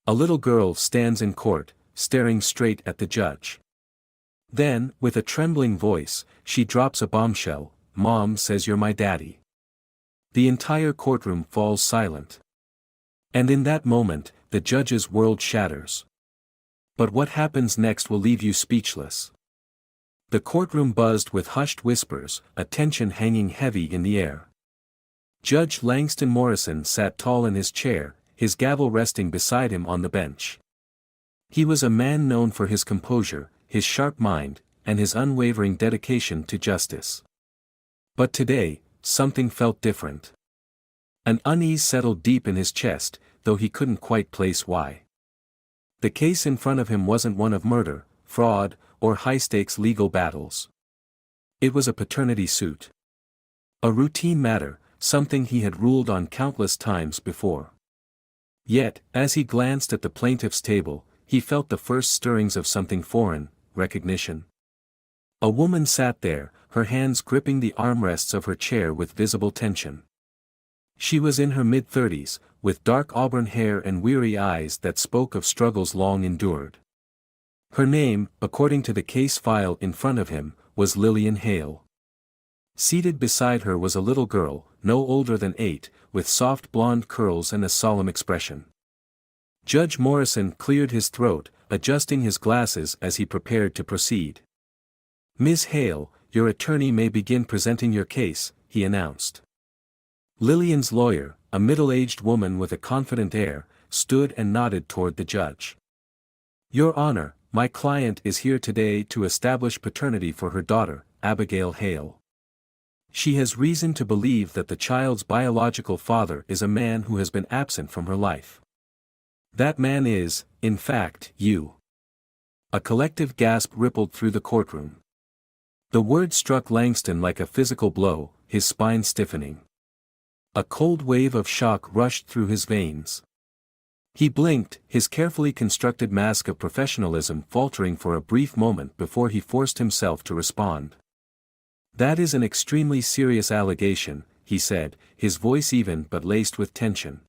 A little girl stands in court, staring straight at the judge. Then, with a trembling voice, she drops a bombshell, "Mom says you're my daddy." The entire courtroom falls silent. And in that moment, the judge's world shatters. But what happens next will leave you speechless. The courtroom buzzed with hushed whispers, a tension hanging heavy in the air. Judge Langston Morrison sat tall in his chair, his gavel resting beside him on the bench. He was a man known for his composure, his sharp mind, and his unwavering dedication to justice. But today, something felt different. An unease settled deep in his chest, though he couldn't quite place why. The case in front of him wasn't one of murder, fraud, or high-stakes legal battles. It was a paternity suit. A routine matter, something he had ruled on countless times before. Yet, as he glanced at the plaintiff's table, he felt the first stirrings of something foreign, recognition. A woman sat there, her hands gripping the armrests of her chair with visible tension. She was in her mid-30s, with dark auburn hair and weary eyes that spoke of struggles long endured. Her name, according to the case file in front of him, was Lillian Hale. Seated beside her was a little girl, no older than 8, with soft blonde curls and a solemn expression. Judge Morrison cleared his throat, adjusting his glasses as he prepared to proceed. "Ms. Hale, your attorney may begin presenting your case," he announced. Lillian's lawyer, a middle-aged woman with a confident air, stood and nodded toward the judge. "Your Honor, my client is here today to establish paternity for her daughter, Abigail Hale. She has reason to believe that the child's biological father is a man who has been absent from her life. That man is, in fact, you." A collective gasp rippled through the courtroom. The word struck Langston like a physical blow, his spine stiffening. A cold wave of shock rushed through his veins. He blinked, his carefully constructed mask of professionalism faltering for a brief moment before he forced himself to respond. "That is an extremely serious allegation," he said, his voice even but laced with tension.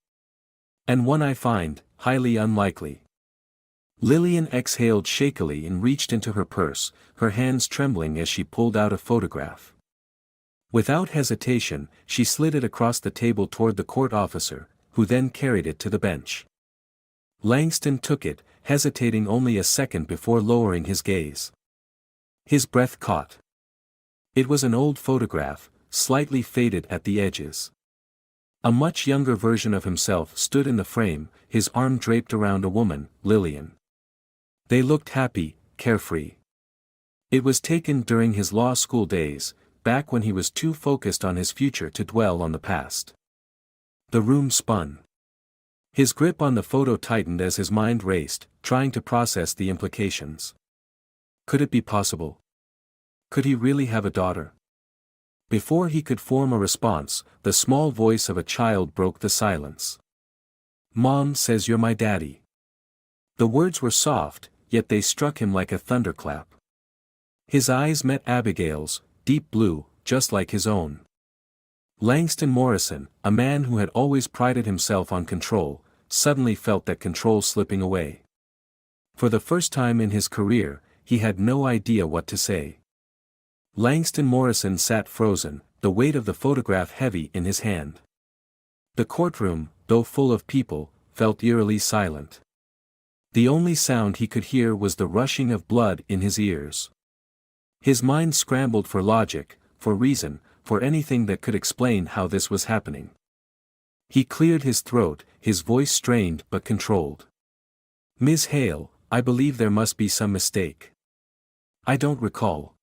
"And one I find highly unlikely." Lillian exhaled shakily and reached into her purse, her hands trembling as she pulled out a photograph. Without hesitation, she slid it across the table toward the court officer, who then carried it to the bench. Langston took it, hesitating only a second before lowering his gaze. His breath caught. It was an old photograph, slightly faded at the edges. A much younger version of himself stood in the frame, his arm draped around a woman, Lillian. They looked happy, carefree. It was taken during his law school days, back when he was too focused on his future to dwell on the past. The room spun. His grip on the photo tightened as his mind raced, trying to process the implications. Could it be possible? Could he really have a daughter? Before he could form a response, the small voice of a child broke the silence. "Mom says you're my daddy." The words were soft, yet they struck him like a thunderclap. His eyes met Abigail's, deep blue, just like his own. Langston Morrison, a man who had always prided himself on control, suddenly felt that control slipping away. For the first time in his career, he had no idea what to say. Langston Morrison sat frozen, the weight of the photograph heavy in his hand. The courtroom, though full of people, felt eerily silent. The only sound he could hear was the rushing of blood in his ears. His mind scrambled for logic, for reason, for anything that could explain how this was happening. He cleared his throat, his voice strained but controlled. "Ms. Hale, I believe there must be some mistake. I don't recall."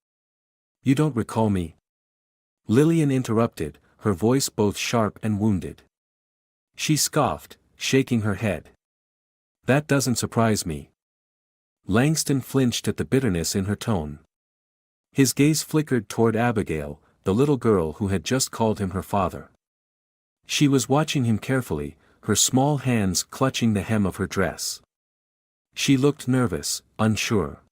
"You don't recall me?" Lillian interrupted, her voice both sharp and wounded. She scoffed, shaking her head. "That doesn't surprise me." Langston flinched at the bitterness in her tone. His gaze flickered toward Abigail, the little girl who had just called him her father. She was watching him carefully, her small hands clutching the hem of her dress. She looked nervous, unsure.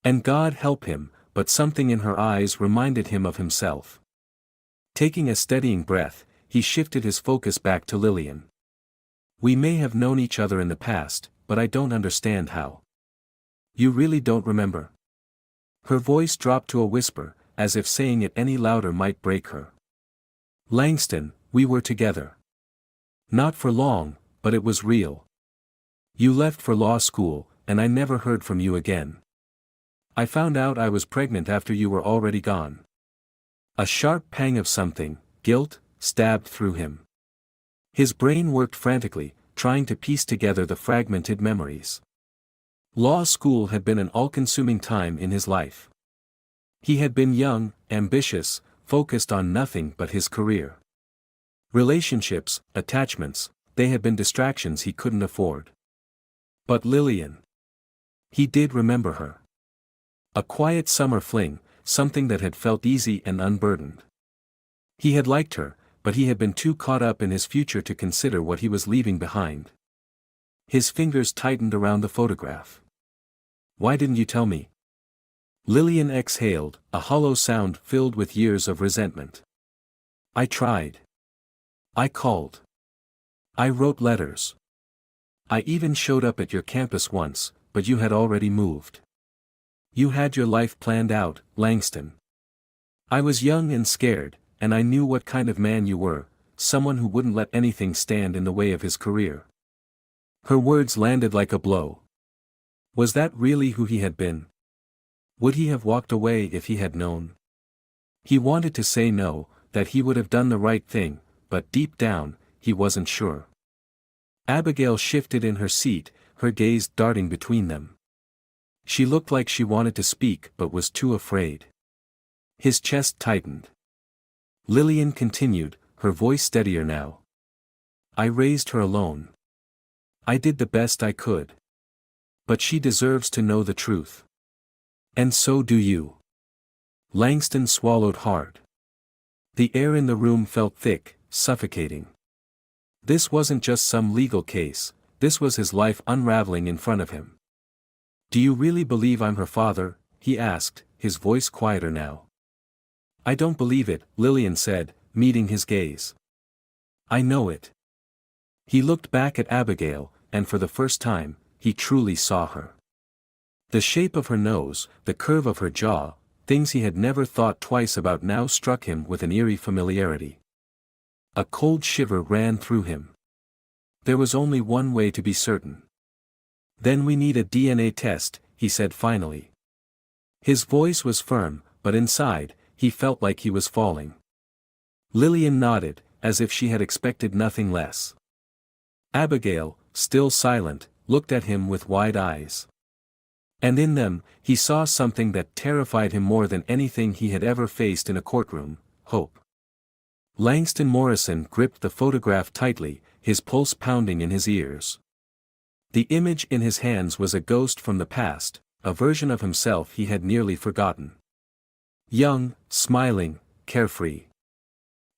And God help him, but something in her eyes reminded him of himself. Taking a steadying breath, he shifted his focus back to Lillian. We may have known each other in the past, but I don't understand how. You really don't remember? Her voice dropped to a whisper, as if saying it any louder might break her. Langston, we were together. Not for long, but it was real. You left for law school, and I never heard from you again. I found out I was pregnant after you were already gone. A sharp pang of something, guilt, stabbed through him. His brain worked frantically, trying to piece together the fragmented memories. Law school had been an all-consuming time in his life. He had been young, ambitious, focused on nothing but his career. Relationships, attachments, they had been distractions he couldn't afford. But Lillian. He did remember her. A quiet summer fling, something that had felt easy and unburdened. He had liked her, but he had been too caught up in his future to consider what he was leaving behind. His fingers tightened around the photograph. Why didn't you tell me? Lillian exhaled, a hollow sound filled with years of resentment. I tried. I called. I wrote letters. I even showed up at your campus once, but you had already moved. You had your life planned out, Langston. I was young and scared, and I knew what kind of man you were, someone who wouldn't let anything stand in the way of his career. Her words landed like a blow. Was that really who he had been? Would he have walked away if he had known? He wanted to say no, that he would have done the right thing, but deep down, he wasn't sure. Abigail shifted in her seat, her gaze darting between them. She looked like she wanted to speak but was too afraid. His chest tightened. Lillian continued, her voice steadier now. I raised her alone. I did the best I could. But she deserves to know the truth. And so do you. Langston swallowed hard. The air in the room felt thick, suffocating. This wasn't just some legal case, this was his life unraveling in front of him. Do you really believe I'm her father? He asked, his voice quieter now. I don't believe it, Lillian said, meeting his gaze. I know it. He looked back at Abigail, and for the first time, he truly saw her. The shape of her nose, the curve of her jaw, things he had never thought twice about now struck him with an eerie familiarity. A cold shiver ran through him. There was only one way to be certain. Then we need a DNA test, he said finally. His voice was firm, but inside, he felt like he was falling. Lillian nodded, as if she had expected nothing less. Abigail, still silent, looked at him with wide eyes. And in them, he saw something that terrified him more than anything he had ever faced in a courtroom: hope. Langston Morrison gripped the photograph tightly, his pulse pounding in his ears. The image in his hands was a ghost from the past, a version of himself he had nearly forgotten. Young, smiling, carefree.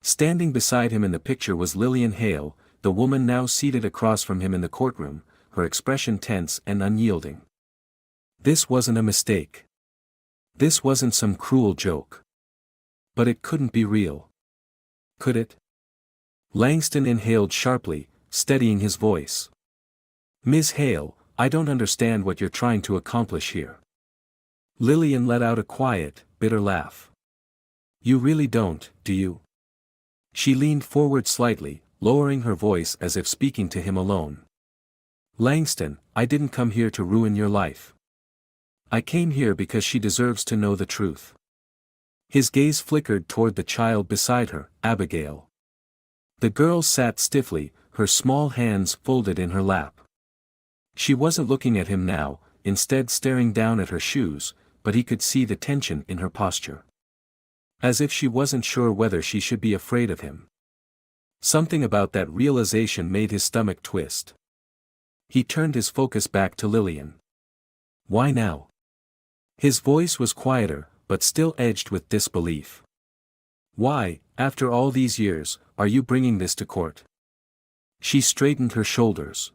Standing beside him in the picture was Lillian Hale, the woman now seated across from him in the courtroom, her expression tense and unyielding. This wasn't a mistake. This wasn't some cruel joke. But it couldn't be real. Could it? Langston inhaled sharply, steadying his voice. Ms. Hale, I don't understand what you're trying to accomplish here. Lillian let out a quiet, bitter laugh. You really don't, do you? She leaned forward slightly, lowering her voice as if speaking to him alone. Langston, I didn't come here to ruin your life. I came here because she deserves to know the truth. His gaze flickered toward the child beside her, Abigail. The girl sat stiffly, her small hands folded in her lap. She wasn't looking at him now, instead staring down at her shoes, but he could see the tension in her posture. As if she wasn't sure whether she should be afraid of him. Something about that realization made his stomach twist. He turned his focus back to Lillian. Why now? His voice was quieter, but still edged with disbelief. Why, after all these years, are you bringing this to court? She straightened her shoulders.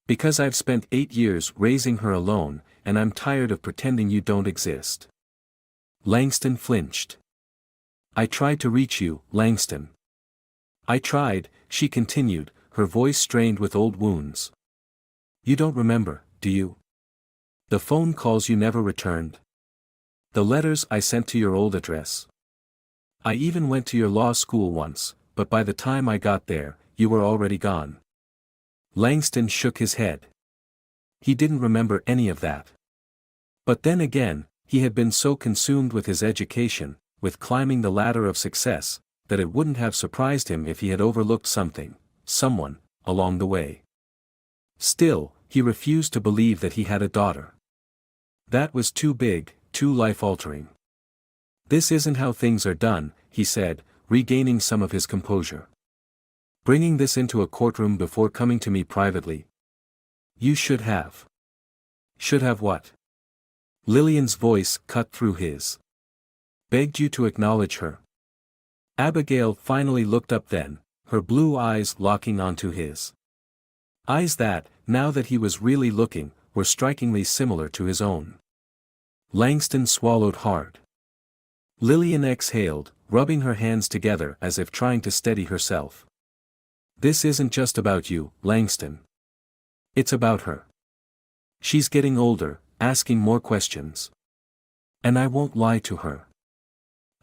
Because I've spent 8 years raising her alone, and I'm tired of pretending you don't exist. Langston flinched. I tried to reach you, Langston. I tried, she continued, her voice strained with old wounds. You don't remember, do you? The phone calls you never returned. The letters I sent to your old address. I even went to your law school once, but by the time I got there, you were already gone. Langston shook his head. He didn't remember any of that. But then again, he had been so consumed with his education, with climbing the ladder of success, that it wouldn't have surprised him if he had overlooked something, someone, along the way. Still, he refused to believe that he had a daughter. That was too big, too life-altering. This isn't how things are done, he said, regaining some of his composure. Bringing this into a courtroom before coming to me privately. You should have. Should have what? Lillian's voice cut through his. Begged you to acknowledge her. Abigail finally looked up then, her blue eyes locking onto his. Eyes that, now that he was really looking, were strikingly similar to his own. Langston swallowed hard. Lillian exhaled, rubbing her hands together as if trying to steady herself. This isn't just about you, Langston. It's about her. She's getting older, asking more questions. And I won't lie to her.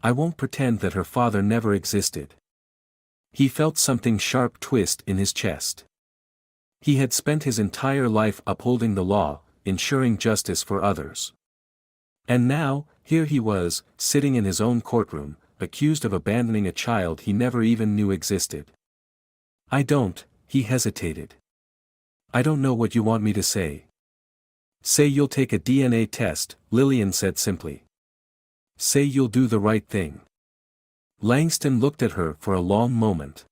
I won't pretend that her father never existed. He felt something sharp twist in his chest. He had spent his entire life upholding the law, ensuring justice for others. And now, here he was, sitting in his own courtroom, accused of abandoning a child he never even knew existed. He hesitated. I don't know what you want me to say. Say you'll take a DNA test, Lillian said simply. Say you'll do the right thing. Langston looked at her for a long moment.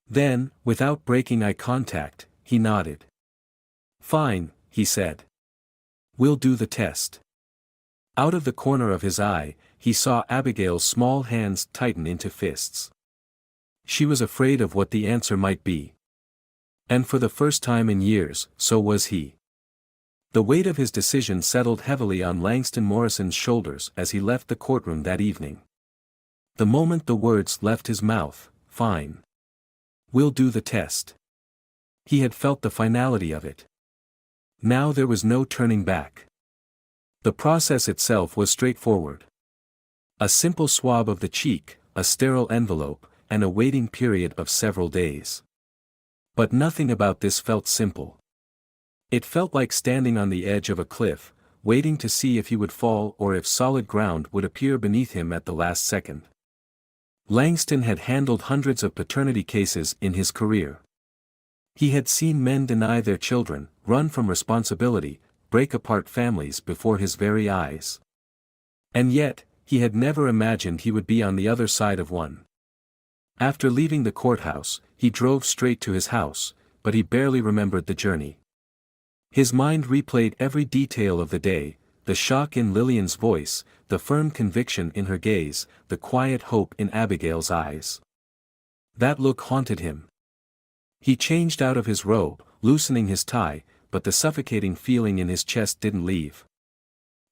Then, without breaking eye contact, he nodded. Fine, he said. We'll do the test. Out of the corner of his eye, he saw Abigail's small hands tighten into fists. She was afraid of what the answer might be. And for the first time in years, so was he. The weight of his decision settled heavily on Langston Morrison's shoulders as he left the courtroom that evening. The moment the words left his mouth, fine. We'll do the test. He had felt the finality of it. Now there was no turning back. The process itself was straightforward. A simple swab of the cheek, a sterile envelope, and a waiting period of several days. But nothing about this felt simple. It felt like standing on the edge of a cliff, waiting to see if he would fall or if solid ground would appear beneath him at the last second. Langston had handled hundreds of paternity cases in his career. He had seen men deny their children, run from responsibility, break apart families before his very eyes. And yet, he had never imagined he would be on the other side of one. After leaving the courthouse, he drove straight to his house, but he barely remembered the journey. His mind replayed every detail of the day, the shock in Lillian's voice, the firm conviction in her gaze, the quiet hope in Abigail's eyes. That look haunted him. He changed out of his robe, loosening his tie, but the suffocating feeling in his chest didn't leave.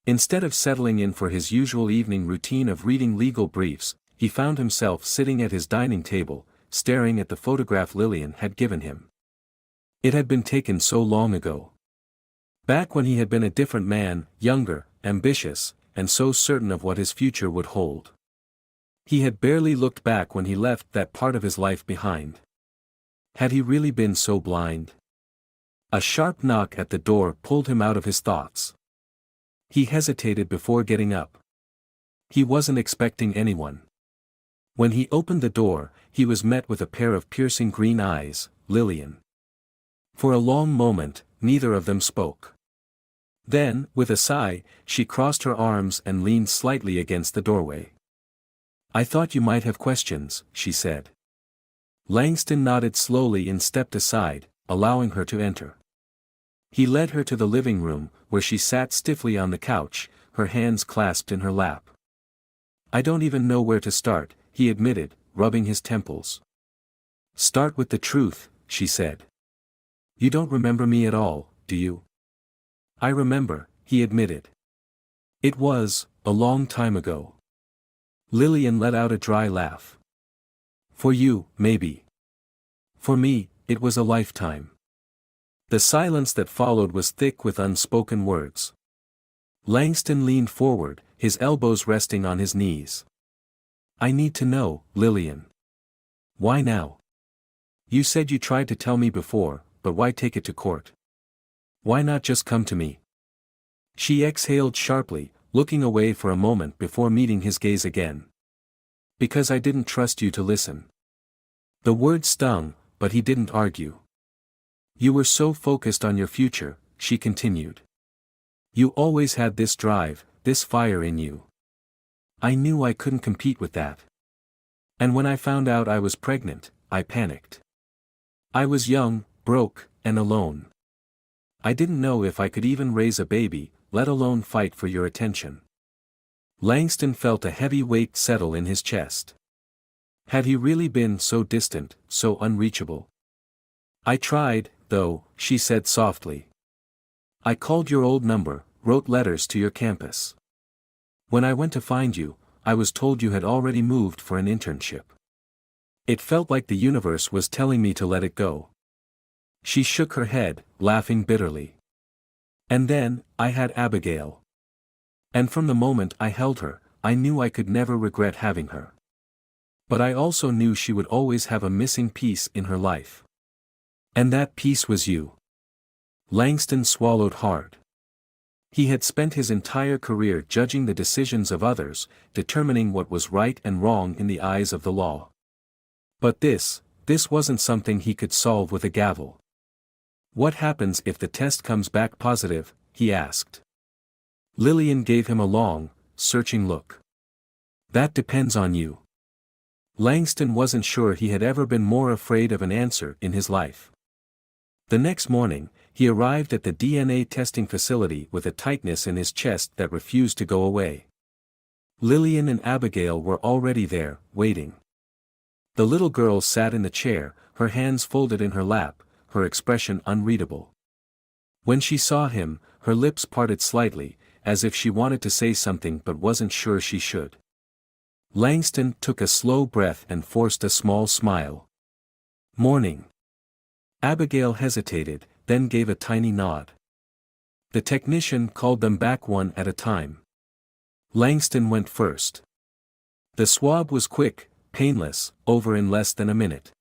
Instead of settling in for his usual evening routine of reading legal briefs, he found himself sitting at his dining table, staring at the photograph Lillian had given him. It had been taken so long ago. Back when he had been a different man, younger, ambitious, and so certain of what his future would hold. He had barely looked back when he left that part of his life behind. Had he really been so blind? A sharp knock at the door pulled him out of his thoughts. He hesitated before getting up. He wasn't expecting anyone. When he opened the door, he was met with a pair of piercing green eyes, Lillian. For a long moment, neither of them spoke. Then, with a sigh, she crossed her arms and leaned slightly against the doorway. I thought you might have questions, she said. Langston nodded slowly and stepped aside, allowing her to enter. He led her to the living room, where she sat stiffly on the couch, her hands clasped in her lap. I don't even know where to start, he admitted, rubbing his temples. Start with the truth, she said. You don't remember me at all, do you? I remember, he admitted. It was, a long time ago. Lillian let out a dry laugh. For you, maybe. For me, it was a lifetime. The silence that followed was thick with unspoken words. Langston leaned forward, his elbows resting on his knees. "I need to know, Lillian. Why now? You said you tried to tell me before, but why take it to court? Why not just come to me?" She exhaled sharply, looking away for a moment before meeting his gaze again. "Because I didn't trust you to listen." The word stung, but he didn't argue. "You were so focused on your future," she continued. "You always had this drive, this fire in you. I knew I couldn't compete with that. And when I found out I was pregnant, I panicked. I was young, broke, and alone. I didn't know if I could even raise a baby, let alone fight for your attention." Langston felt a heavy weight settle in his chest. Had he really been so distant, so unreachable? "I tried, though," she said softly. "I called your old number, wrote letters to your campus. When I went to find you, I was told you had already moved for an internship. It felt like the universe was telling me to let it go." She shook her head, laughing bitterly. "And then, I had Abigail. And from the moment I held her, I knew I could never regret having her. But I also knew she would always have a missing piece in her life. And that piece was you." Langston swallowed hard. He had spent his entire career judging the decisions of others, determining what was right and wrong in the eyes of the law. But this wasn't something he could solve with a gavel. "What happens if the test comes back positive?" he asked. Lillian gave him a long, searching look. "That depends on you." Langston wasn't sure he had ever been more afraid of an answer in his life. The next morning, he arrived at the DNA testing facility with a tightness in his chest that refused to go away. Lillian and Abigail were already there, waiting. The little girl sat in the chair, her hands folded in her lap, her expression unreadable. When she saw him, her lips parted slightly, as if she wanted to say something but wasn't sure she should. Langston took a slow breath and forced a small smile. "Morning." Abigail hesitated, then gave a tiny nod. The technician called them back one at a time. Langston went first. The swab was quick, painless, over in less than a minute.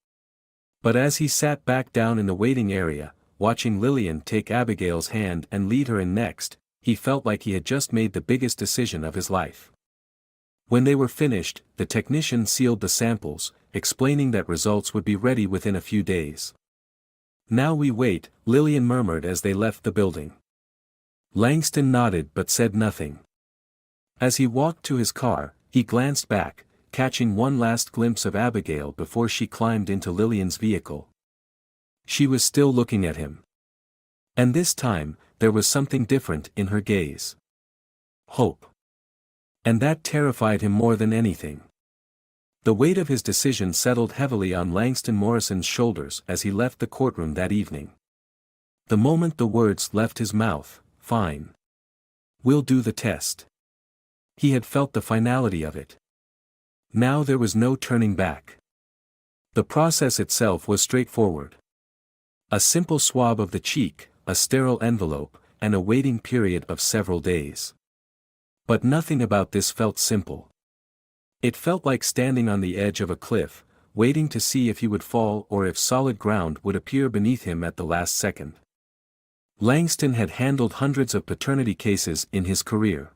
But as he sat back down in the waiting area, watching Lillian take Abigail's hand and lead her in next, he felt like he had just made the biggest decision of his life. When they were finished, the technician sealed the samples, explaining that results would be ready within a few days. "Now we wait," Lillian murmured as they left the building. Langston nodded but said nothing. As he walked to his car, he glanced back, catching one last glimpse of Abigail before she climbed into Lillian's vehicle. She was still looking at him. And this time, there was something different in her gaze. Hope. And that terrified him more than anything. The weight of his decision settled heavily on Langston Morrison's shoulders as he left the courtroom that evening. The moment the words left his mouth, "Fine. We'll do the test." He had felt the finality of it. Now there was no turning back. The process itself was straightforward. A simple swab of the cheek, a sterile envelope, and a waiting period of several days. But nothing about this felt simple. It felt like standing on the edge of a cliff, waiting to see if he would fall or if solid ground would appear beneath him at the last second. Langston had handled hundreds of paternity cases in his career.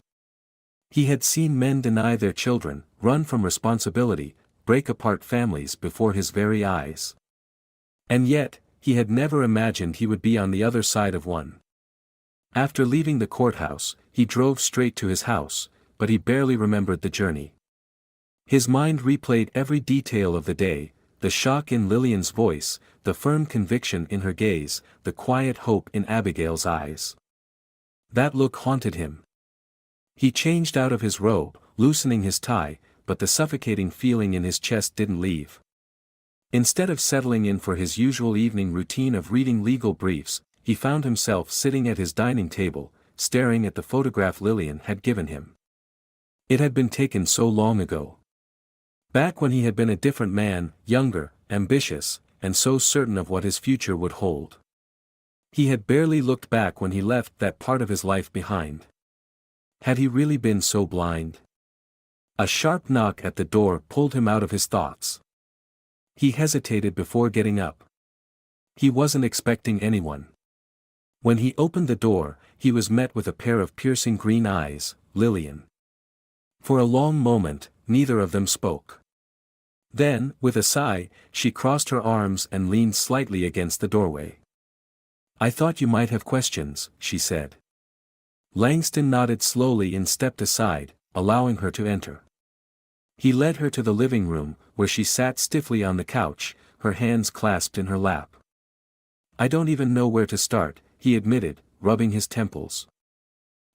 He had seen men deny their children, run from responsibility, break apart families before his very eyes. And yet, he had never imagined he would be on the other side of one. After leaving the courthouse, he drove straight to his house, but he barely remembered the journey. His mind replayed every detail of the day, the shock in Lillian's voice, the firm conviction in her gaze, the quiet hope in Abigail's eyes. That look haunted him. He changed out of his robe, loosening his tie, but the suffocating feeling in his chest didn't leave. Instead of settling in for his usual evening routine of reading legal briefs, he found himself sitting at his dining table, staring at the photograph Lillian had given him. It had been taken so long ago. Back when he had been a different man, younger, ambitious, and so certain of what his future would hold. He had barely looked back when he left that part of his life behind. Had he really been so blind? A sharp knock at the door pulled him out of his thoughts. He hesitated before getting up. He wasn't expecting anyone. When he opened the door, he was met with a pair of piercing green eyes, Lillian. For a long moment, neither of them spoke. Then, with a sigh, she crossed her arms and leaned slightly against the doorway. "I thought you might have questions," she said. Langston nodded slowly and stepped aside, allowing her to enter. He led her to the living room, where she sat stiffly on the couch, her hands clasped in her lap. "I don't even know where to start," he admitted, rubbing his temples.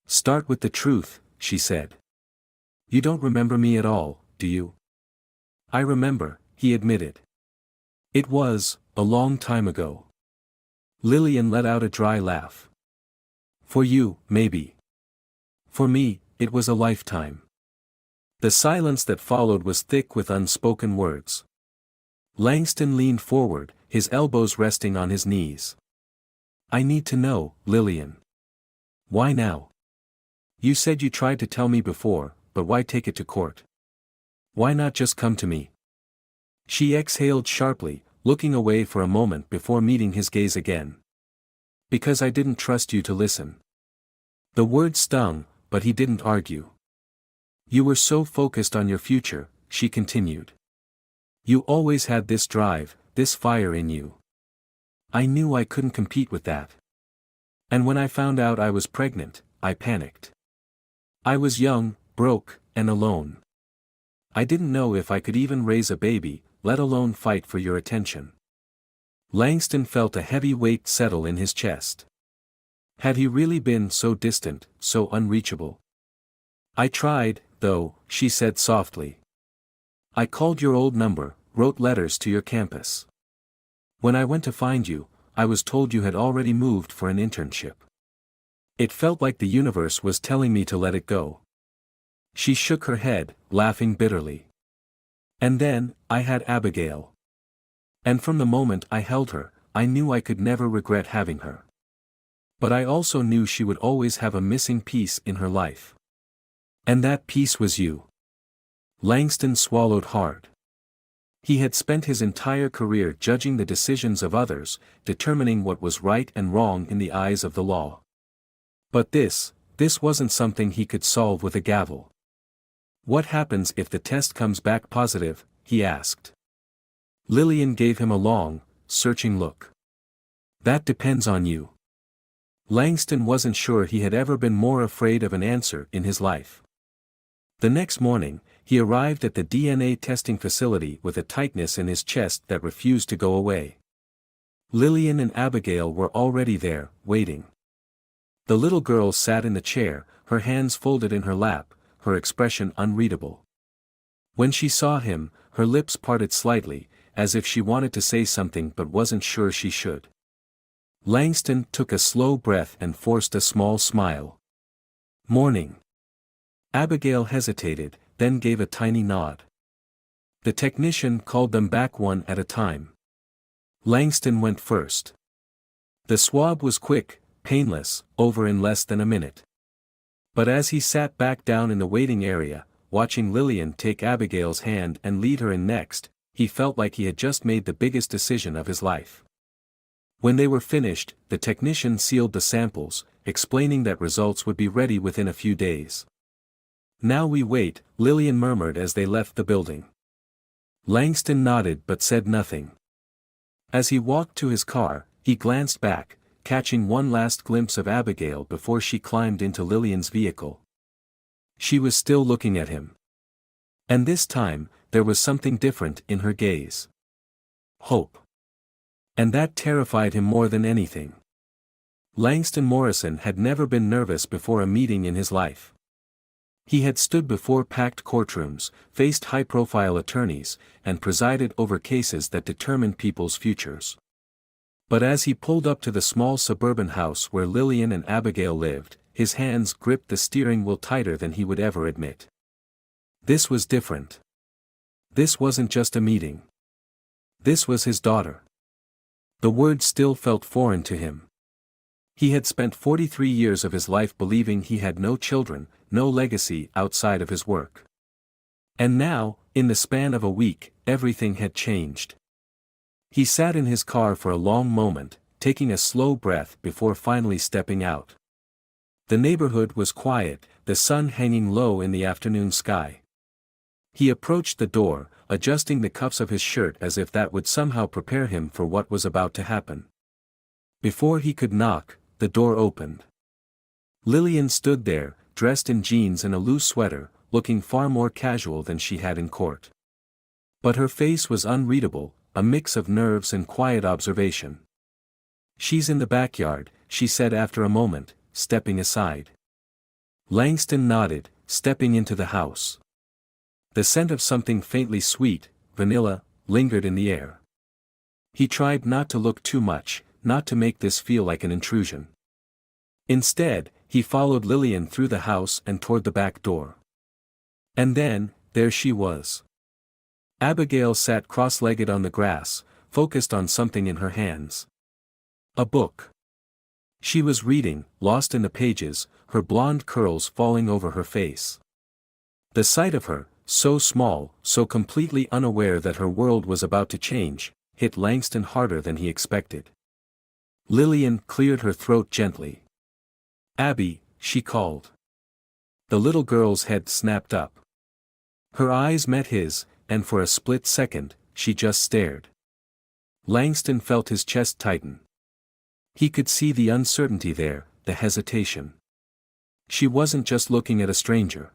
"Start with the truth," she said. "You don't remember me at all, do you?" "I remember," he admitted. "It was a long time ago." Lillian let out a dry laugh. "For you, maybe. For me, it was a lifetime." The silence that followed was thick with unspoken words. Langston leaned forward, his elbows resting on his knees. "I need to know, Lillian. Why now? You said you tried to tell me before, but why take it to court? Why not just come to me?" She exhaled sharply, looking away for a moment before meeting his gaze again. "Because I didn't trust you to listen." The word stung, but he didn't argue. "You were so focused on your future," she continued. "You always had this drive, this fire in you. I knew I couldn't compete with that. And when I found out I was pregnant, I panicked. I was young, broke, and alone. I didn't know if I could even raise a baby, let alone fight for your attention." Langston felt a heavy weight settle in his chest. Had he really been so distant, so unreachable? "I tried, though," she said softly. "I called your old number, wrote letters to your campus. When I went to find you, I was told you had already moved for an internship. It felt like the universe was telling me to let it go." She shook her head, laughing bitterly. "And then, I had Abigail. And from the moment I held her, I knew I could never regret having her. But I also knew she would always have a missing piece in her life. And that piece was you." Langston swallowed hard. He had spent his entire career judging the decisions of others, determining what was right and wrong in the eyes of the law. But this wasn't something he could solve with a gavel. "What happens if the test comes back positive?" he asked. Lillian gave him a long, searching look. "That depends on you." Langston wasn't sure he had ever been more afraid of an answer in his life. The next morning, he arrived at the DNA testing facility with a tightness in his chest that refused to go away. Lillian and Abigail were already there, waiting. The little girl sat in the chair, her hands folded in her lap, her expression unreadable. When she saw him, her lips parted slightly, as if she wanted to say something but wasn't sure she should. Langston took a slow breath and forced a small smile. "Morning." Abigail hesitated, then gave a tiny nod. The technician called them back one at a time. Langston went first. The swab was quick, painless, over in less than a minute. But as he sat back down in the waiting area, watching Lillian take Abigail's hand and lead her in next, he felt like he had just made the biggest decision of his life. When they were finished, the technician sealed the samples, explaining that results would be ready within a few days. "Now we wait," Lillian murmured as they left the building. Langston nodded but said nothing. As he walked to his car, he glanced back, catching one last glimpse of Abigail before she climbed into Lillian's vehicle. She was still looking at him. And this time, there was something different in her gaze. Hope. And that terrified him more than anything. Langston Morrison had never been nervous before a meeting in his life. He had stood before packed courtrooms, faced high-profile attorneys, and presided over cases that determined people's futures. But as he pulled up to the small suburban house where Lillian and Abigail lived, his hands gripped the steering wheel tighter than he would ever admit. This was different. This wasn't just a meeting. This was his daughter. The word still felt foreign to him. He had spent 43 years of his life believing he had no children, no legacy outside of his work. And now, in the span of a week, everything had changed. He sat in his car for a long moment, taking a slow breath before finally stepping out. The neighborhood was quiet, the sun hanging low in the afternoon sky. He approached the door, adjusting the cuffs of his shirt as if that would somehow prepare him for what was about to happen. Before he could knock, the door opened. Lillian stood there, dressed in jeans and a loose sweater, looking far more casual than she had in court. But her face was unreadable, a mix of nerves and quiet observation. "She's in the backyard," she said after a moment, stepping aside. Langston nodded, stepping into the house. The scent of something faintly sweet, vanilla, lingered in the air. He tried not to look too much, not to make this feel like an intrusion. Instead, he followed Lillian through the house and toward the back door. And then, there she was. Abigail sat cross-legged on the grass, focused on something in her hands. A book. She was reading, lost in the pages, her blonde curls falling over her face. The sight of her, so small, so completely unaware that her world was about to change, hit Langston harder than he expected. Lillian cleared her throat gently. "Abby," she called. The little girl's head snapped up. Her eyes met his, and for a split second, she just stared. Langston felt his chest tighten. He could see the uncertainty there, the hesitation. She wasn't just looking at a stranger.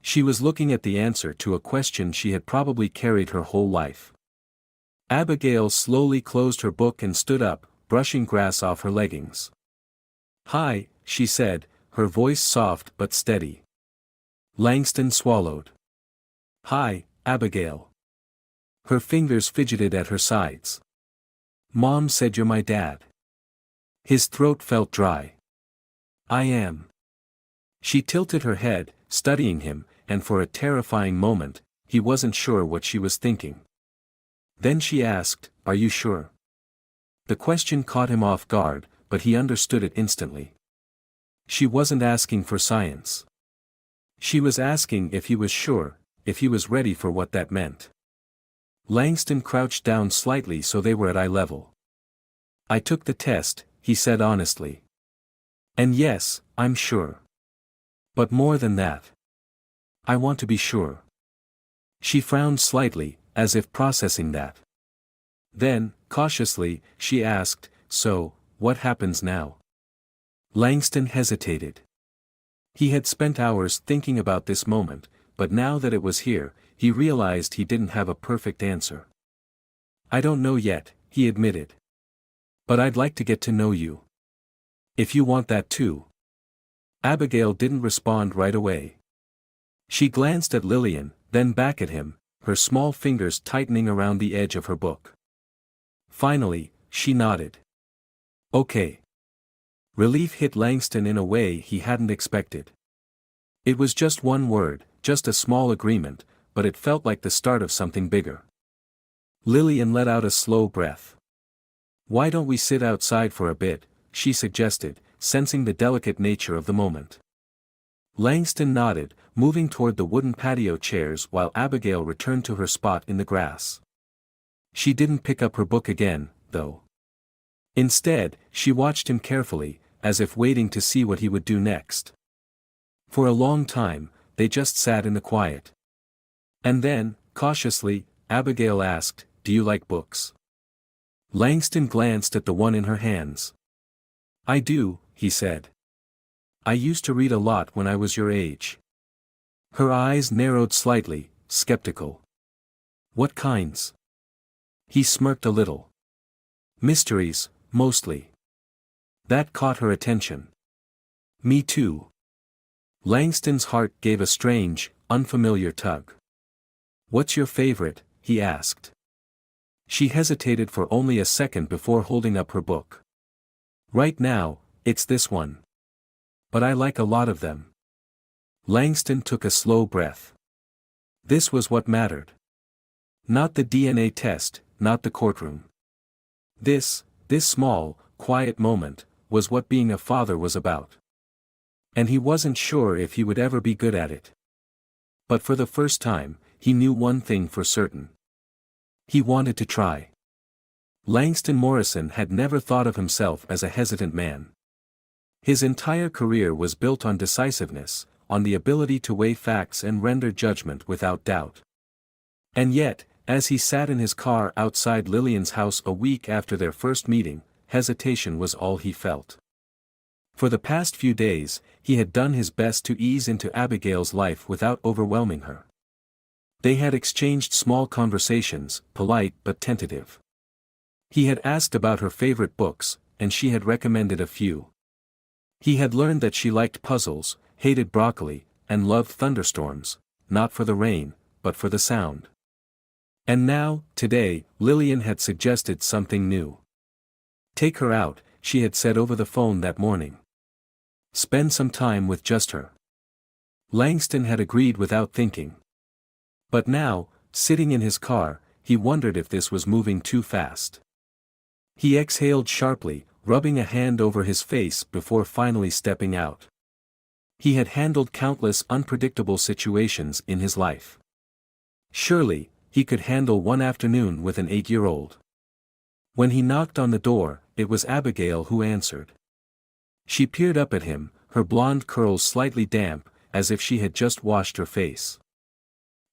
She was looking at the answer to a question she had probably carried her whole life. Abigail slowly closed her book and stood up, brushing grass off her leggings. "Hi," she said, her voice soft but steady. Langston swallowed. "Hi, Abigail." Her fingers fidgeted at her sides. "Mom said you're my dad." His throat felt dry. "I am." She tilted her head, studying him, and for a terrifying moment, he wasn't sure what she was thinking. Then she asked, "Are you sure?" The question caught him off guard, but he understood it instantly. She wasn't asking for science. She was asking if he was sure, if he was ready for what that meant. Langston crouched down slightly so they were at eye level. "I took the test," he said honestly. "And yes, I'm sure. But more than that. I want to be sure." She frowned slightly, as if processing that. Then, cautiously, she asked, "So, what happens now?" Langston hesitated. He had spent hours thinking about this moment, but now that it was here, he realized he didn't have a perfect answer. "I don't know yet," he admitted. "But I'd like to get to know you. If you want that too." Abigail didn't respond right away. She glanced at Lillian, then back at him, her small fingers tightening around the edge of her book. Finally, she nodded. "Okay." Relief hit Langston in a way he hadn't expected. It was just one word, just a small agreement, but it felt like the start of something bigger. Lillian let out a slow breath. "Why don't we sit outside for a bit?" she suggested, sensing the delicate nature of the moment. Langston nodded, moving toward the wooden patio chairs while Abigail returned to her spot in the grass. She didn't pick up her book again, though. Instead, she watched him carefully, as if waiting to see what he would do next. For a long time, they just sat in the quiet. And then, cautiously, Abigail asked, "Do you like books?" Langston glanced at the one in her hands. "I do," he said. "I used to read a lot when I was your age." Her eyes narrowed slightly, skeptical. "What kinds?" He smirked a little. "Mysteries, mostly." That caught her attention. "Me too." Langston's heart gave a strange, unfamiliar tug. "What's your favorite?" he asked. She hesitated for only a second before holding up her book. "Right now, it's this one. But I like a lot of them." Langston took a slow breath. This was what mattered. Not the DNA test, not the courtroom. This small, quiet moment, was what being a father was about. And he wasn't sure if he would ever be good at it. But for the first time, he knew one thing for certain. He wanted to try. Langston Morrison had never thought of himself as a hesitant man. His entire career was built on decisiveness, on the ability to weigh facts and render judgment without doubt. And yet, as he sat in his car outside Lillian's house a week after their first meeting, hesitation was all he felt. For the past few days, he had done his best to ease into Abigail's life without overwhelming her. They had exchanged small conversations, polite but tentative. He had asked about her favorite books, and she had recommended a few. He had learned that she liked puzzles, hated broccoli, and loved thunderstorms, not for the rain, but for the sound. And now, today, Lillian had suggested something new. Take her out, she had said over the phone that morning. Spend some time with just her. Langston had agreed without thinking. But now, sitting in his car, he wondered if this was moving too fast. He exhaled sharply, rubbing a hand over his face before finally stepping out. He had handled countless unpredictable situations in his life. Surely, he could handle one afternoon with an 8-year-old. When he knocked on the door, it was Abigail who answered. She peered up at him, her blonde curls slightly damp, as if she had just washed her face.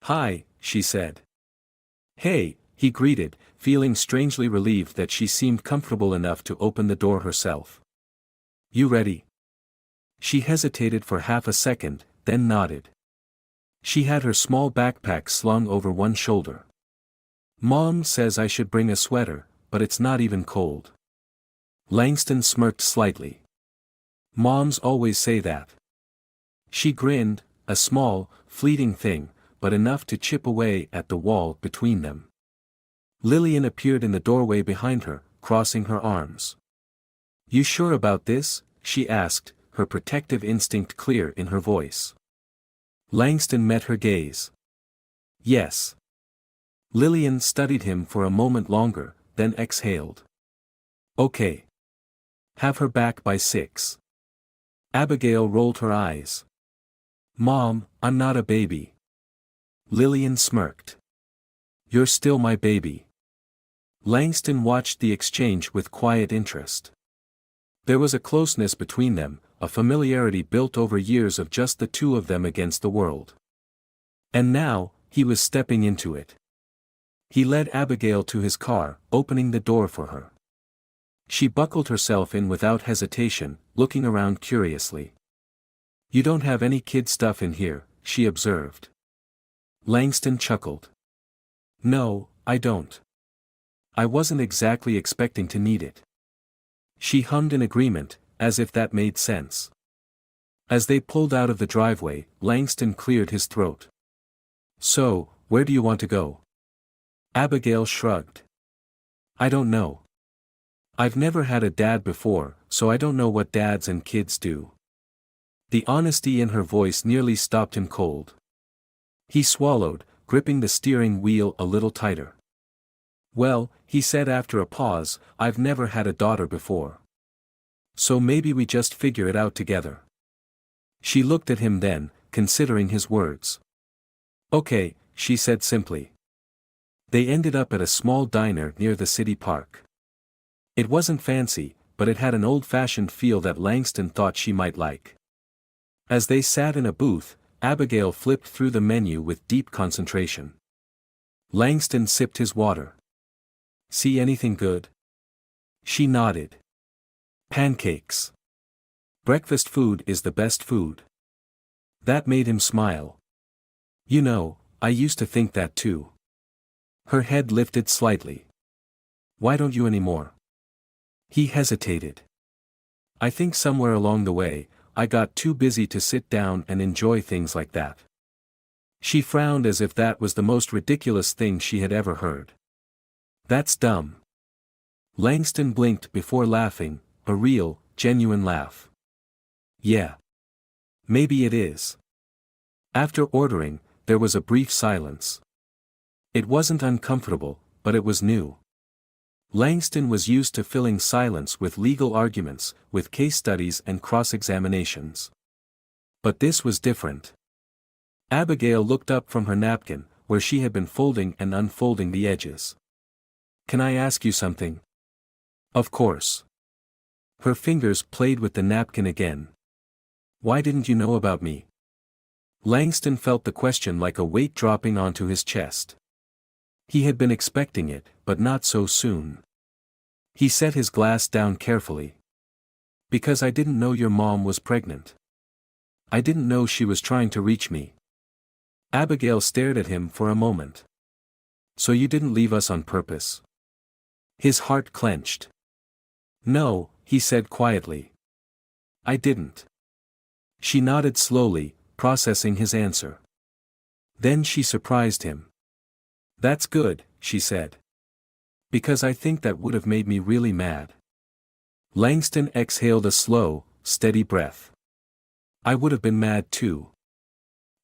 "Hi," she said. "Hey," he greeted, feeling strangely relieved that she seemed comfortable enough to open the door herself. "You ready?" She hesitated for half a second, then nodded. She had her small backpack slung over one shoulder. "Mom says I should bring a sweater, but it's not even cold." Langston smirked slightly. "Moms always say that." She grinned, a small, fleeting thing, but enough to chip away at the wall between them. Lillian appeared in the doorway behind her, crossing her arms. "You sure about this?" she asked, her protective instinct clear in her voice. Langston met her gaze. "Yes." Lillian studied him for a moment longer, then exhaled. "Okay. Have her back by 6. Abigail rolled her eyes. "Mom, I'm not a baby." Lillian smirked. "You're still my baby." Langston watched the exchange with quiet interest. There was a closeness between them, a familiarity built over years of just the two of them against the world. And now, he was stepping into it. He led Abigail to his car, opening the door for her. She buckled herself in without hesitation, looking around curiously. "You don't have any kid stuff in here," she observed. Langston chuckled. "No, I don't. I wasn't exactly expecting to need it." She hummed in agreement, as if that made sense. As they pulled out of the driveway, Langston cleared his throat. "So, where do you want to go?" Abigail shrugged. "I don't know. I've never had a dad before, so I don't know what dads and kids do." The honesty in her voice nearly stopped him cold. He swallowed, gripping the steering wheel a little tighter. "Well," he said after a pause, "I've never had a daughter before. So maybe we just figure it out together." She looked at him then, considering his words. "Okay," she said simply. They ended up at a small diner near the city park. It wasn't fancy, but it had an old-fashioned feel that Langston thought she might like. As they sat in a booth, Abigail flipped through the menu with deep concentration. Langston sipped his water. "See anything good?" She nodded. "Pancakes. Breakfast food is the best food." That made him smile. "You know, I used to think that too." Her head lifted slightly. "Why don't you anymore?" He hesitated. "I think somewhere along the way, I got too busy to sit down and enjoy things like that." She frowned as if that was the most ridiculous thing she had ever heard. "That's dumb." Langston blinked before laughing, a real, genuine laugh. "Yeah. Maybe it is." After ordering, there was a brief silence. It wasn't uncomfortable, but it was new. Langston was used to filling silence with legal arguments, with case studies and cross-examinations. But this was different. Abigail looked up from her napkin, where she had been folding and unfolding the edges. "Can I ask you something?" "Of course." Her fingers played with the napkin again. "Why didn't you know about me?" Langston felt the question like a weight dropping onto his chest. He had been expecting it, but not so soon. He set his glass down carefully. "Because I didn't know your mom was pregnant. I didn't know she was trying to reach me." Abigail stared at him for a moment. "So you didn't leave us on purpose?" His heart clenched. "No," he said quietly. "I didn't." She nodded slowly, processing his answer. Then she surprised him. "That's good," she said. "Because I think that would have made me really mad." Langston exhaled a slow, steady breath. "I would have been mad too."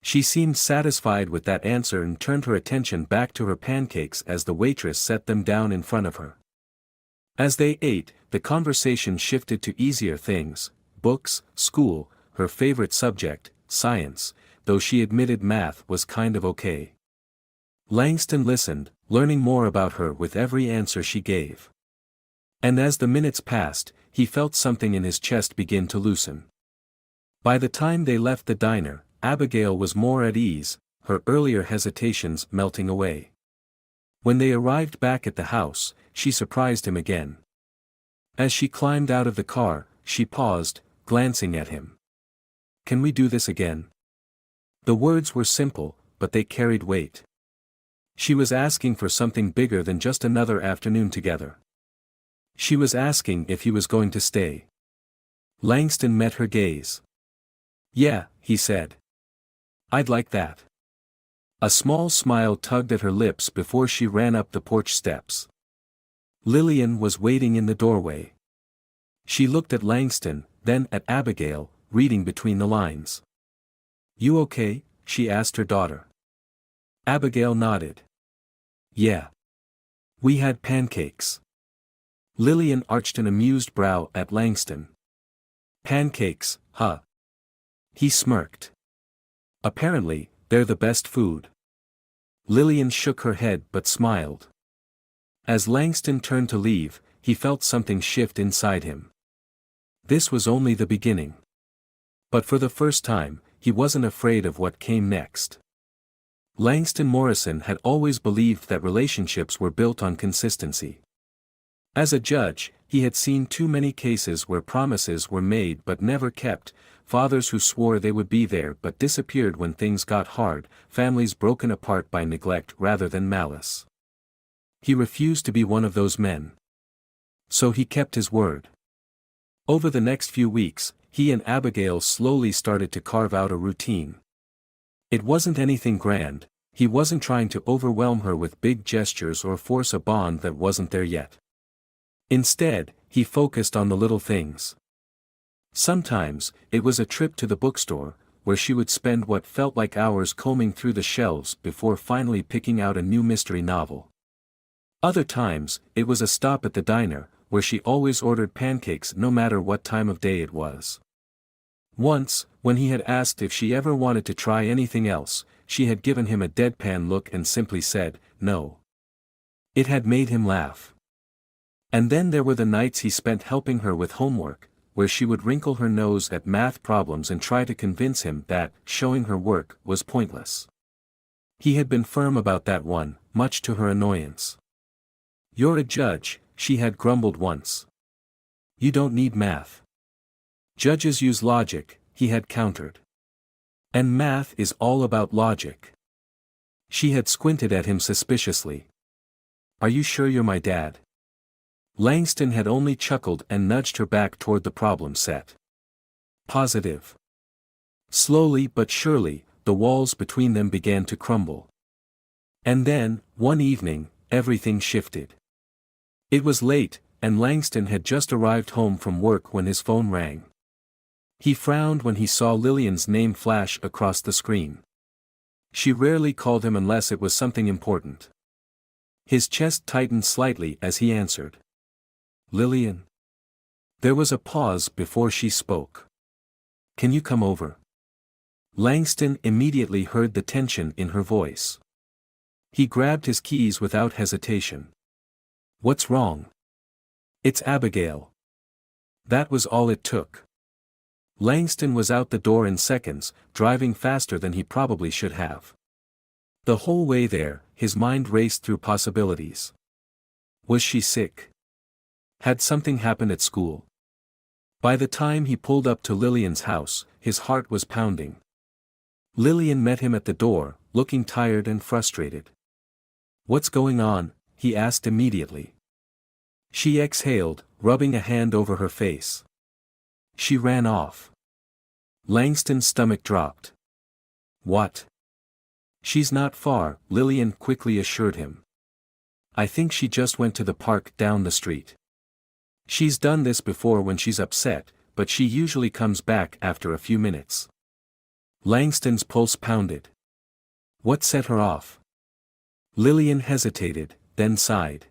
She seemed satisfied with that answer and turned her attention back to her pancakes as the waitress set them down in front of her. As they ate, the conversation shifted to easier things: books, school, her favorite subject, science, though she admitted math was kind of okay. Langston listened, learning more about her with every answer she gave. And as the minutes passed, he felt something in his chest begin to loosen. By the time they left the diner, Abigail was more at ease, her earlier hesitations melting away. When they arrived back at the house, she surprised him again. As she climbed out of the car, she paused, glancing at him. "Can we do this again?" The words were simple, but they carried weight. She was asking for something bigger than just another afternoon together. She was asking if he was going to stay. Langston met her gaze. "Yeah," he said. "I'd like that." A small smile tugged at her lips before she ran up the porch steps. Lillian was waiting in the doorway. She looked at Langston, then at Abigail, reading between the lines. "You okay?" she asked her daughter. Abigail nodded. "Yeah. We had pancakes." Lillian arched an amused brow at Langston. "Pancakes, huh?" He smirked. "Apparently, they're the best food." Lillian shook her head but smiled. As Langston turned to leave, he felt something shift inside him. This was only the beginning. But for the first time, he wasn't afraid of what came next. Langston Morrison had always believed that relationships were built on consistency. As a judge, he had seen too many cases where promises were made but never kept, fathers who swore they would be there but disappeared when things got hard, families broken apart by neglect rather than malice. He refused to be one of those men. So he kept his word. Over the next few weeks, he and Abigail slowly started to carve out a routine. It wasn't anything grand, he wasn't trying to overwhelm her with big gestures or force a bond that wasn't there yet. Instead, he focused on the little things. Sometimes, it was a trip to the bookstore, where she would spend what felt like hours combing through the shelves before finally picking out a new mystery novel. Other times, it was a stop at the diner, where she always ordered pancakes no matter what time of day it was. Once, when he had asked if she ever wanted to try anything else, she had given him a deadpan look and simply said, "No." It had made him laugh. And then there were the nights he spent helping her with homework, where she would wrinkle her nose at math problems and try to convince him that showing her work was pointless. He had been firm about that one, much to her annoyance. "You're a judge," she had grumbled once. "You don't need math." "Judges use logic," he had countered. "And math is all about logic." She had squinted at him suspiciously. "Are you sure you're my dad?" Langston had only chuckled and nudged her back toward the problem set. "Positive." Slowly but surely, the walls between them began to crumble. And then, one evening, everything shifted. It was late, and Langston had just arrived home from work when his phone rang. He frowned when he saw Lillian's name flash across the screen. She rarely called him unless it was something important. His chest tightened slightly as he answered. Lillian. There was a pause before she spoke. Can you come over? Langston immediately heard the tension in her voice. He grabbed his keys without hesitation. What's wrong? It's Abigail. That was all it took. Langston was out the door in seconds, driving faster than he probably should have. The whole way there, his mind raced through possibilities. Was she sick? Had something happened at school? By the time he pulled up to Lillian's house, his heart was pounding. Lillian met him at the door, looking tired and frustrated. What's going on? He asked immediately. She exhaled, rubbing a hand over her face. She ran off. Langston's stomach dropped. What? She's not far, Lillian quickly assured him. I think she just went to the park down the street. She's done this before when she's upset, but she usually comes back after a few minutes. Langston's pulse pounded. What set her off? Lillian hesitated, then sighed.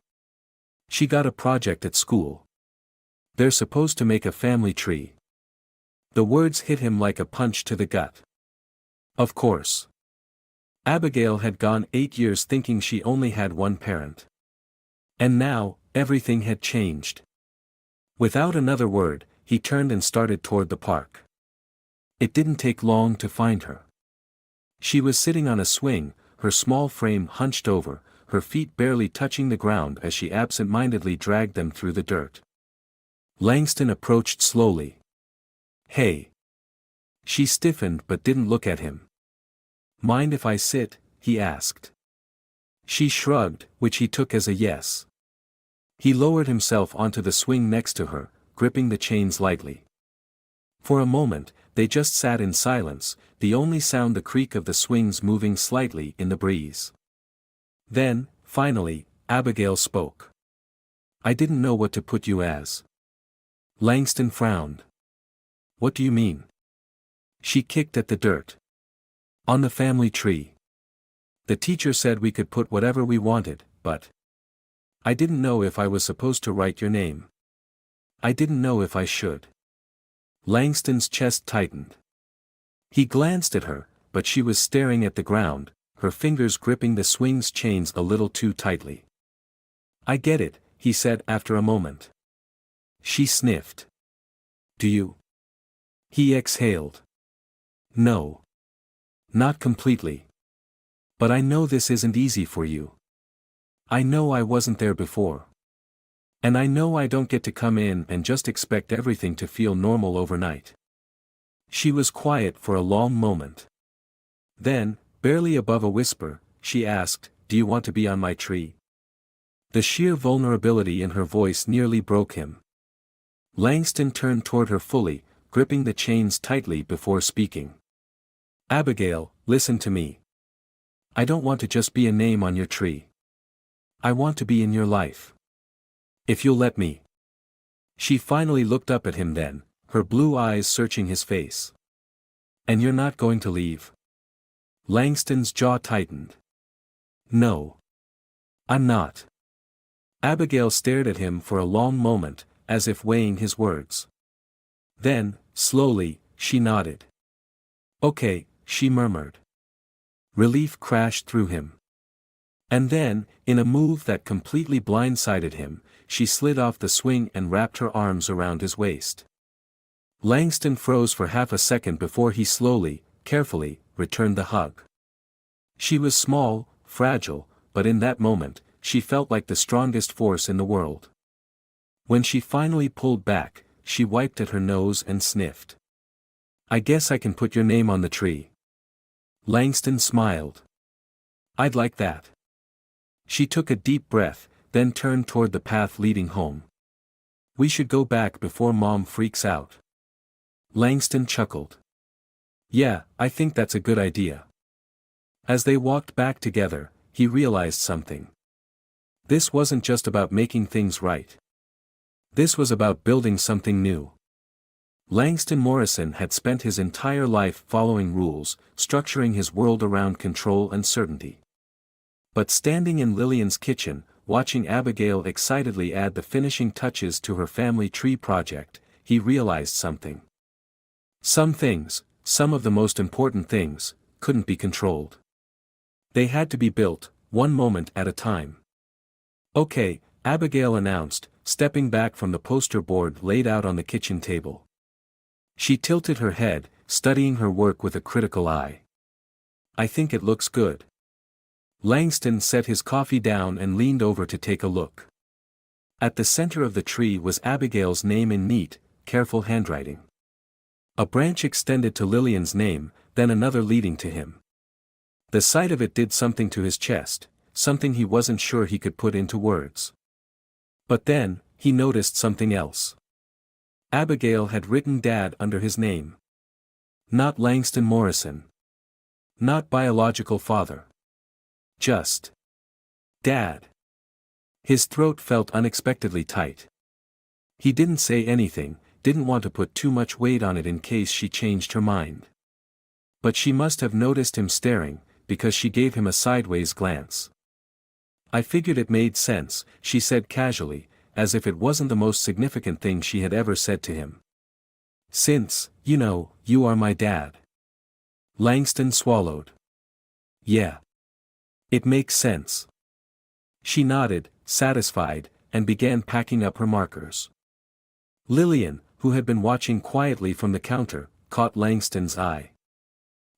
She got a project at school. They're supposed to make a family tree. The words hit him like a punch to the gut. Of course. Abigail had gone 8 years thinking she only had one parent. And now, everything had changed. Without another word, he turned and started toward the park. It didn't take long to find her. She was sitting on a swing, her small frame hunched over, her feet barely touching the ground as she absent-mindedly dragged them through the dirt. Langston approached slowly. Hey. She stiffened but didn't look at him. Mind if I sit? He asked. She shrugged, which he took as a yes. He lowered himself onto the swing next to her, gripping the chains lightly. For a moment, they just sat in silence, the only sound the creak of the swings moving slightly in the breeze. Then, finally, Abigail spoke. I didn't know what to put you as. Langston frowned. What do you mean? She kicked at the dirt. On the family tree. The teacher said we could put whatever we wanted, but I didn't know if I was supposed to write your name. I didn't know if I should. Langston's chest tightened. He glanced at her, but she was staring at the ground, her fingers gripping the swing's chains a little too tightly. I get it, he said after a moment. She sniffed. Do you? He exhaled. No. Not completely. But I know this isn't easy for you. I know I wasn't there before. And I know I don't get to come in and just expect everything to feel normal overnight. She was quiet for a long moment. Then, barely above a whisper, she asked, Do you want to be on my tree? The sheer vulnerability in her voice nearly broke him. Langston turned toward her fully, gripping the chains tightly before speaking. Abigail, listen to me. I don't want to just be a name on your tree. I want to be in your life. If you'll let me. She finally looked up at him then, her blue eyes searching his face. And you're not going to leave? Langston's jaw tightened. No. I'm not. Abigail stared at him for a long moment, as if weighing his words. Then, slowly, she nodded. Okay, she murmured. Relief crashed through him. And then, in a move that completely blindsided him, she slid off the swing and wrapped her arms around his waist. Langston froze for half a second before he slowly, carefully, returned the hug. She was small, fragile, but in that moment, she felt like the strongest force in the world. When she finally pulled back, she wiped at her nose and sniffed. I guess I can put your name on the tree. Langston smiled. I'd like that. She took a deep breath, then turned toward the path leading home. We should go back before Mom freaks out. Langston chuckled. Yeah, I think that's a good idea. As they walked back together, he realized something. This wasn't just about making things right. This was about building something new. Langston Morrison had spent his entire life following rules, structuring his world around control and certainty. But standing in Lillian's kitchen, watching Abigail excitedly add the finishing touches to her family tree project, he realized something. Some things, some of the most important things, couldn't be controlled. They had to be built, one moment at a time. "Okay," Abigail announced, stepping back from the poster board laid out on the kitchen table. She tilted her head, studying her work with a critical eye. "I think it looks good." Langston set his coffee down and leaned over to take a look. At the center of the tree was Abigail's name in neat, careful handwriting. A branch extended to Lillian's name, then another leading to him. The sight of it did something to his chest, something he wasn't sure he could put into words. But then, he noticed something else. Abigail had written Dad under his name. Not Langston Morrison. Not biological father. Just Dad. His throat felt unexpectedly tight. He didn't say anything, didn't want to put too much weight on it in case she changed her mind. But she must have noticed him staring, because she gave him a sideways glance. "I figured it made sense," she said casually, as if it wasn't the most significant thing she had ever said to him. "Since, you are my dad." Langston swallowed. "Yeah. It makes sense." She nodded, satisfied, and began packing up her markers. Lillian, who had been watching quietly from the counter, caught Langston's eye.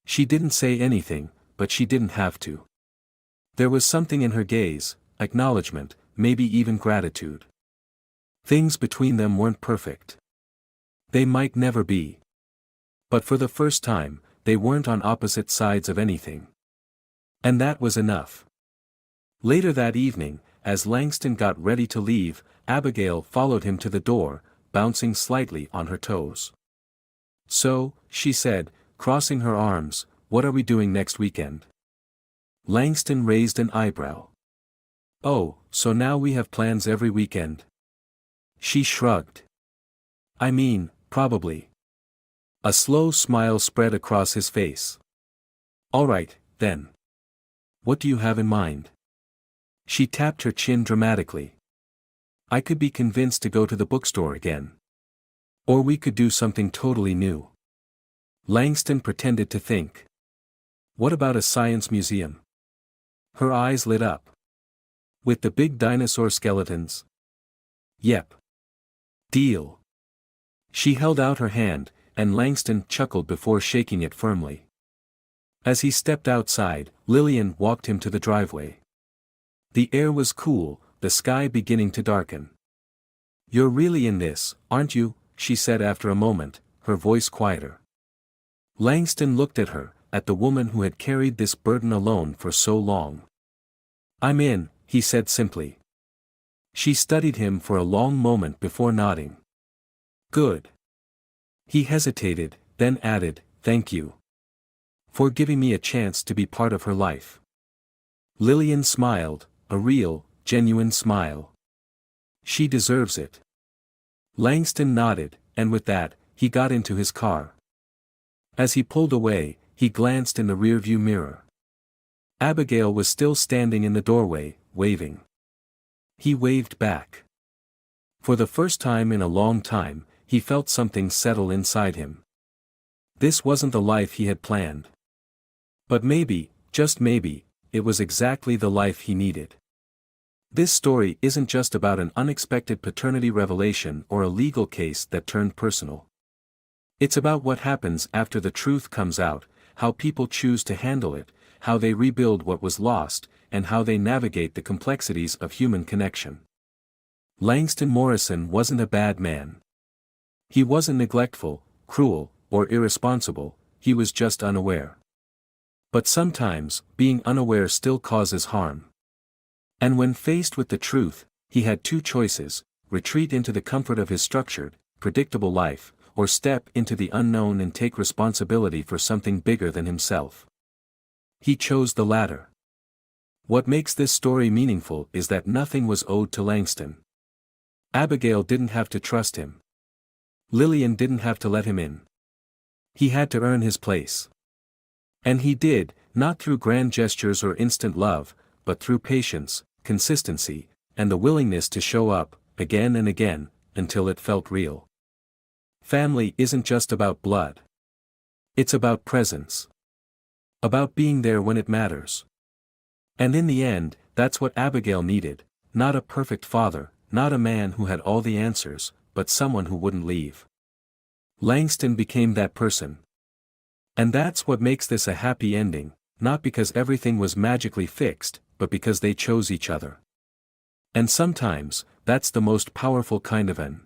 She didn't say anything, but she didn't have to. There was something in her gaze, acknowledgement, maybe even gratitude. Things between them weren't perfect. They might never be. But for the first time, they weren't on opposite sides of anything. And that was enough. Later that evening, as Langston got ready to leave, Abigail followed him to the door, bouncing slightly on her toes. "So," she said, crossing her arms, "what are we doing next weekend?" Langston raised an eyebrow. "Oh, so now we have plans every weekend?" She shrugged. "I mean, probably." A slow smile spread across his face. "All right, then. What do you have in mind?" She tapped her chin dramatically. "I could be convinced to go to the bookstore again. Or we could do something totally new." Langston pretended to think. "What about a science museum?" Her eyes lit up. "With the big dinosaur skeletons?" "Yep. Deal." She held out her hand, and Langston chuckled before shaking it firmly. As he stepped outside, Lillian walked him to the driveway. The air was cool, the sky beginning to darken. "You're really in this, aren't you?" she said after a moment, her voice quieter. Langston looked at her, at the woman who had carried this burden alone for so long. "I'm in," he said simply. She studied him for a long moment before nodding. "Good." He hesitated, then added, "Thank you for giving me a chance to be part of her life." Lillian smiled, a real, genuine smile. "She deserves it." Langston nodded, and with that, he got into his car. As he pulled away, he glanced in the rearview mirror. Abigail was still standing in the doorway, waving. He waved back. For the first time in a long time, he felt something settle inside him. This wasn't the life he had planned. But maybe, just maybe, it was exactly the life he needed. This story isn't just about an unexpected paternity revelation or a legal case that turned personal. It's about what happens after the truth comes out, how people choose to handle it, how they rebuild what was lost, and how they navigate the complexities of human connection. Langston Morrison wasn't a bad man. He wasn't neglectful, cruel, or irresponsible, he was just unaware. But sometimes, being unaware still causes harm. And when faced with the truth, he had two choices: retreat into the comfort of his structured, predictable life, or step into the unknown and take responsibility for something bigger than himself. He chose the latter. What makes this story meaningful is that nothing was owed to Langston. Abigail didn't have to trust him. Lillian didn't have to let him in. He had to earn his place. And he did, not through grand gestures or instant love, but through patience, consistency, and the willingness to show up, again and again, until it felt real. Family isn't just about blood. It's about presence. About being there when it matters. And in the end, that's what Abigail needed, not a perfect father, not a man who had all the answers, but someone who wouldn't leave. Langston became that person. And that's what makes this a happy ending, not because everything was magically fixed, but because they chose each other. And sometimes, that's the most powerful kind of an